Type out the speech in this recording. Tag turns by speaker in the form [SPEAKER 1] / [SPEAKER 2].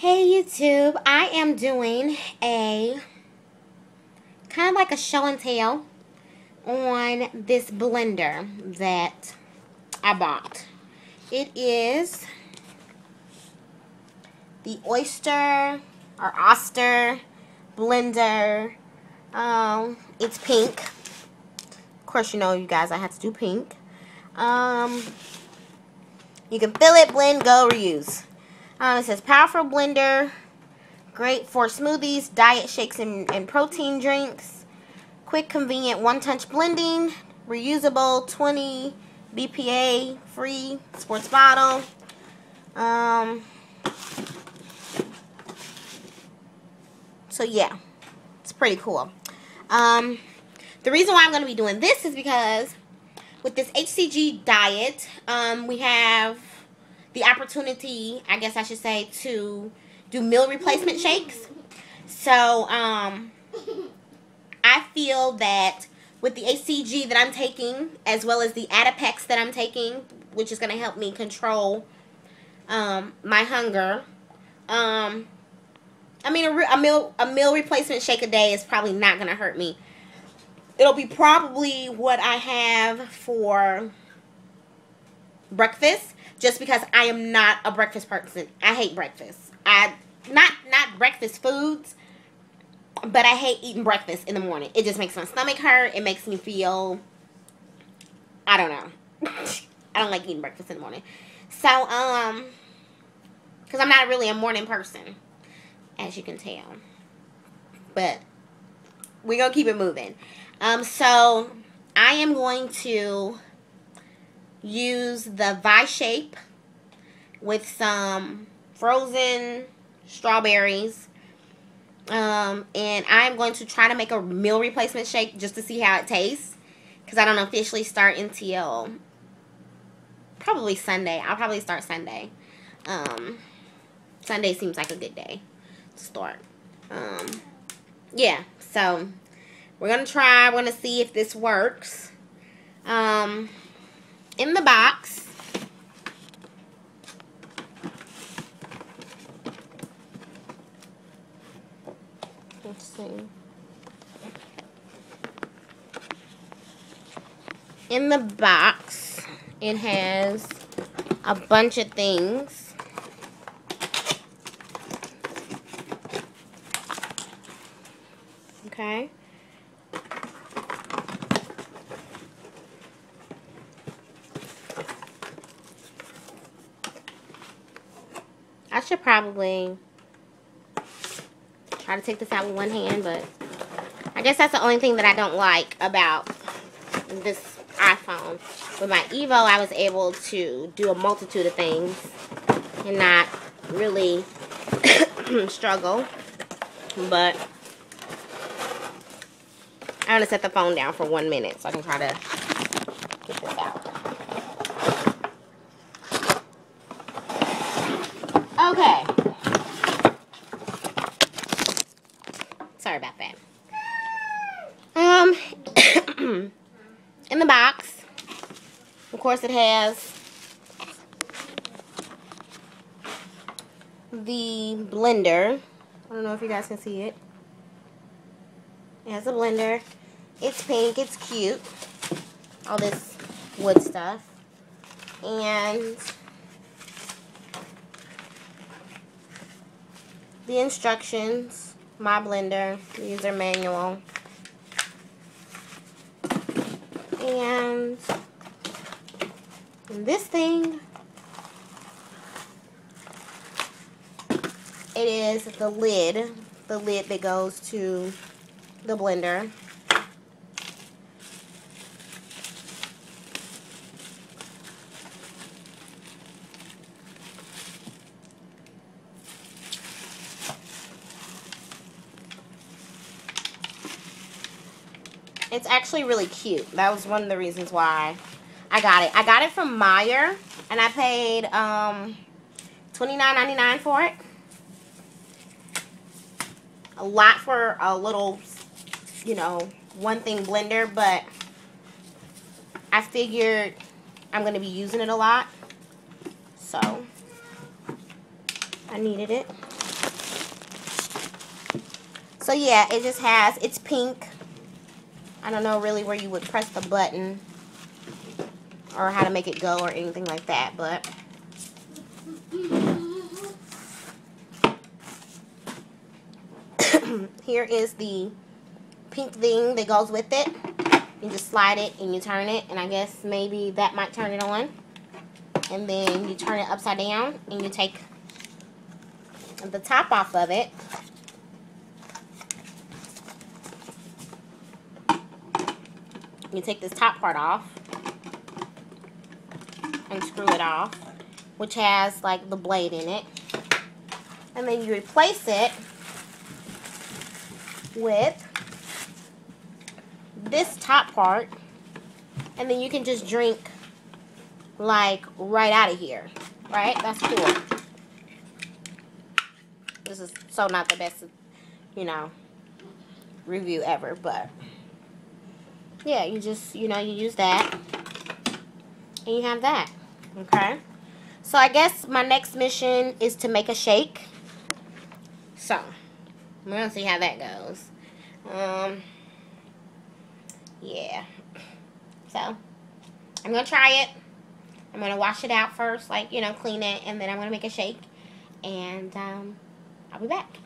[SPEAKER 1] Hey YouTube, I am doing a kind of like a show and tell on this blender that I bought. It is the Oster or Oster blender. It's pink. Of course, you know, you guys, I have to do pink. You can fill it, blend, go, reuse. It says powerful blender, great for smoothies, diet shakes, and protein drinks. Quick, convenient, one-touch blending. Reusable, 20 BPA, free, sports bottle. So yeah, it's pretty cool. The reason why I'm going to be doing this is because with this HCG diet, we have the opportunity, I guess I should say, to do meal replacement shakes. So, I feel that with the HCG that I'm taking, as well as the Adipex that I'm taking, which is going to help me control my hunger, I mean, a meal replacement shake a day is probably not going to hurt me. It'll be probably what I have for breakfast, just because I am not a breakfast person. I hate breakfast. Not breakfast foods, but I hate eating breakfast in the morning. It just makes my stomach hurt. It makes me feel, I don't know. I don't like eating breakfast in the morning. So, because I'm not really a morning person, as you can tell. But we're going to keep it moving. So, I am going to use the Vi-Shape with some frozen strawberries. And I'm going to try to make a meal replacement shake just to see how it tastes. Because I don't officially start until probably Sunday. I'll probably start Sunday. Sunday seems like a good day to start. Yeah, so we're going to try. We're going to see if this works. In the box, let's see. In the box, it has a bunch of things. Okay. I should probably try to take this out with one hand, but I guess that's the only thing that I don't like about this iPhone. With my Evo, I was able to do a multitude of things and not really struggle. But I'm going to set the phone down for 1 minute so I can try to get this out. Okay. Sorry about that. In the box, of course, it has the blender. I don't know if you guys can see it. It has a blender. It's pink. It's cute. All this wood stuff. And the instructions, my blender, user manual, and this thing, it is the lid that goes to the blender. It's actually really cute. That was one of the reasons why I got it. I got it from Meijer, and I paid $29.99 for it. A lot for a little, you know, one thing blender, but I figured I'm going to be using it a lot, so I needed it. So yeah, it just has, it's pink. I don't know really where you would press the button or how to make it go or anything like that, but here is the pink thing that goes with it. You just slide it and you turn it, and I guess maybe that might turn it on. And then you turn it upside down and you take the top off of it. You take this top part off and screw it off, which has like the blade in it. And then you replace it with this top part, and then you can just drink like right out of here, right? That's cool. This is so not the best, you know, review ever, but yeah, you just, you know, you use that and you have that. Okay, so I guess my next mission is to make a shake. So we're gonna see how that goes. Yeah, so I'm gonna try it. I'm gonna wash it out first, like, you know, clean it, and then I'm gonna make a shake, and I'll be back.